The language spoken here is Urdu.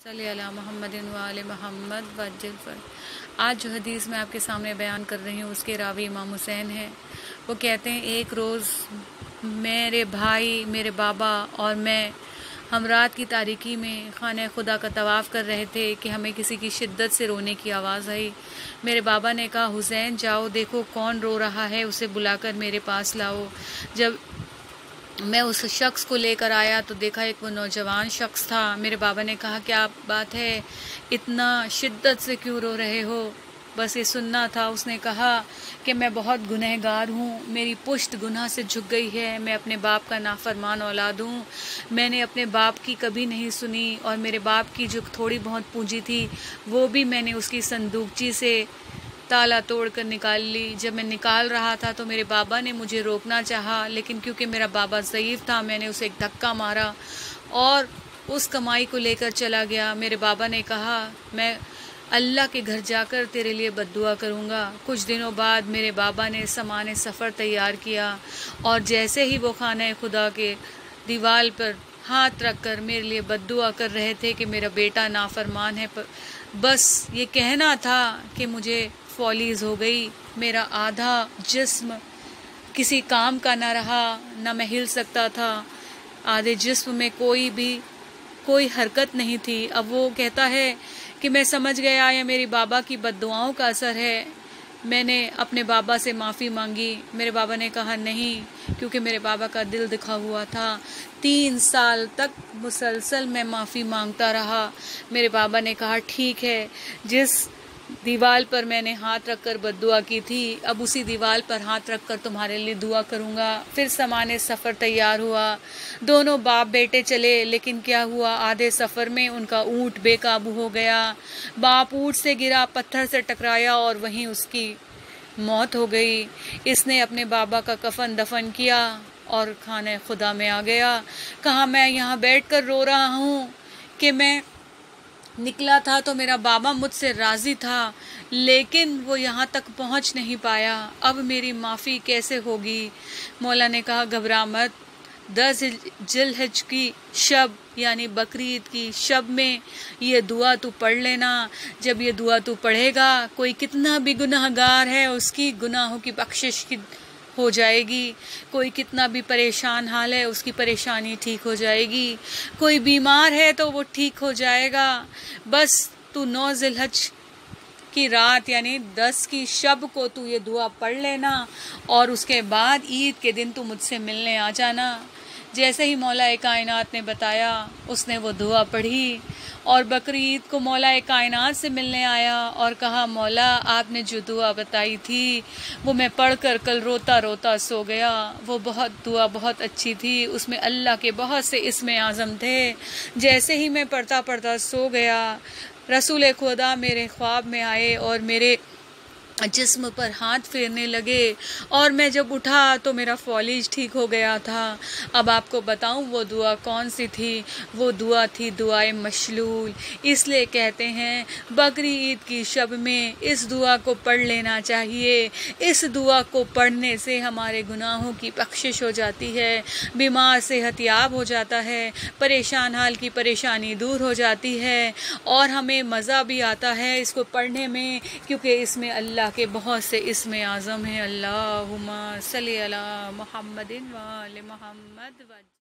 صلی اللہ محمد و آل محمد وجل فر۔ آج جو حدیث میں آپ کے سامنے بیان کر رہی ہوں اس کے راوی امام حسین ہیں۔ وہ کہتے ہیں ایک روز میرے بھائی، میرے بابا اور میں ہم رات کی تاریکی میں خانہ خدا کا طواف کر رہے تھے کہ ہمیں کسی کی شدت سے رونے کی آواز آئی۔ میرے بابا نے کہا حسین جاؤ دیکھو کون رو رہا ہے، اسے بلا کر میرے پاس لاؤ۔ جب میں اس شخص کو لے کر آیا تو دیکھا ایک وہ نوجوان شخص تھا۔ میرے بابا نے کہا کیا بات ہے، اتنا شدت سے کیوں رو رہے ہو؟ بس یہ سننا تھا۔ اس نے کہا کہ میں بہت گنہگار ہوں، میری پشت گناہ سے جھک گئی ہے، میں اپنے باپ کا نافرمان اولاد ہوں، میں نے اپنے باپ کی کبھی نہیں سنی، اور میرے باپ کی جو تھوڑی بہت پونجی تھی وہ بھی میں نے اس کی صندوقچی سے تالا توڑ کر نکال لی۔ جب میں نکال رہا تھا تو میرے بابا نے مجھے روکنا چاہا، لیکن کیونکہ میرا بابا ضعیف تھا میں نے اسے ایک دھکا مارا اور اس کمائی کو لے کر چلا گیا۔ میرے بابا نے کہا میں اللہ کے گھر جا کر تیرے لیے بد دعا کروں گا۔ کچھ دنوں بعد میرے بابا نے سامان سفر تیار کیا اور جیسے ہی وہ خانہ خدا کے دیوار پر ہاتھ رکھ کر میرے لیے بد دعا کر رہے تھے کہ میرا بیٹا نافرمان ہے، بس یہ کہنا تھا کہ مجھے فولیز ہو گئی، میرا آدھا جسم کسی کام کا نہ رہا، نہ میں ہل سکتا تھا، آدھے جسم میں کوئی حرکت نہیں تھی۔ اب وہ کہتا ہے کہ میں سمجھ گیا یہ میری بابا کی بد دعاؤں کا اثر ہے۔ میں نے اپنے بابا سے معافی مانگی۔ میرے بابا نے کہا نہیں، کیونکہ میرے بابا کا دل دکھا ہوا تھا۔ 3 سال تک مسلسل میں معافی مانگتا رہا۔ میرے بابا نے کہا ٹھیک ہے، جس دیوار پر میں نے ہاتھ رکھ کر بد دعا کی تھی اب اسی دیوار پر ہاتھ رکھ کر تمہارے لیے دعا کروں گا۔ پھر سامان سفر تیار ہوا، دونوں باپ بیٹے چلے، لیکن کیا ہوا آدھے سفر میں ان کا اونٹ بے قابو ہو گیا۔ باپ اونٹ سے گرا، پتھر سے ٹکرایا اور وہیں اس کی موت ہو گئی۔ اس نے اپنے بابا کا کفن دفن کیا اور خانہ خدا میں آ گیا۔ کہا میں یہاں بیٹھ کر رو رہا ہوں کہ میں نکلا تھا تو میرا بابا مجھ سے راضی تھا، لیکن وہ یہاں تک پہنچ نہیں پایا، اب میری معافی کیسے ہوگی؟ مولا نے کہا گھبرا مت، 10 ذی الحجہ کی شب یعنی بقر عید کی شب میں یہ دعا تو پڑھ لینا۔ جب یہ دعا تو پڑھے گا کوئی کتنا بھی گناہ گار ہے اس کی گناہوں کی بخشش ہو جائے گی، کوئی کتنا بھی پریشان حال ہے اس کی پریشانی ٹھیک ہو جائے گی، کوئی بیمار ہے تو وہ ٹھیک ہو جائے گا۔ بس تو 9 ذی الحجہ کی رات یعنی 10 کی شب کو تو یہ دعا پڑھ لینا اور اس کے بعد عید کے دن تو مجھ سے ملنے آ جانا۔ جیسے ہی مولا کائنات نے بتایا اس نے وہ دعا پڑھی اور بقر عید کو مولا کائنات سے ملنے آیا اور کہا مولا آپ نے جو دعا بتائی تھی وہ میں پڑھ کر کل روتا روتا سو گیا، وہ دعا بہت اچھی تھی، اس میں اللہ کے بہت سے اسم اعظم تھے۔ جیسے ہی میں پڑھتا پڑھتا سو گیا رسول خدا میرے خواب میں آئے اور میرے جسم پر ہاتھ پھیرنے لگے اور میں جب اٹھا تو میرا فالج ٹھیک ہو گیا تھا۔ اب آپ کو بتاؤں وہ دعا کون سی تھی؟ وہ دعا تھی دعائے مشلول۔ اس لیے کہتے ہیں بقر عید کی شب میں اس دعا کو پڑھ لینا چاہیے۔ اس دعا کو پڑھنے سے ہمارے گناہوں کی بخشش ہو جاتی ہے، بیمار صحت یاب ہو جاتا ہے، پریشان حال کی پریشانی دور ہو جاتی ہے اور ہمیں مزہ بھی آتا ہے اس کو پڑھنے میں، کیونکہ اس میں اللہ کے بہت سے اسم اعظم ہیں۔ اللہم صلی علی محمد و آل محمد۔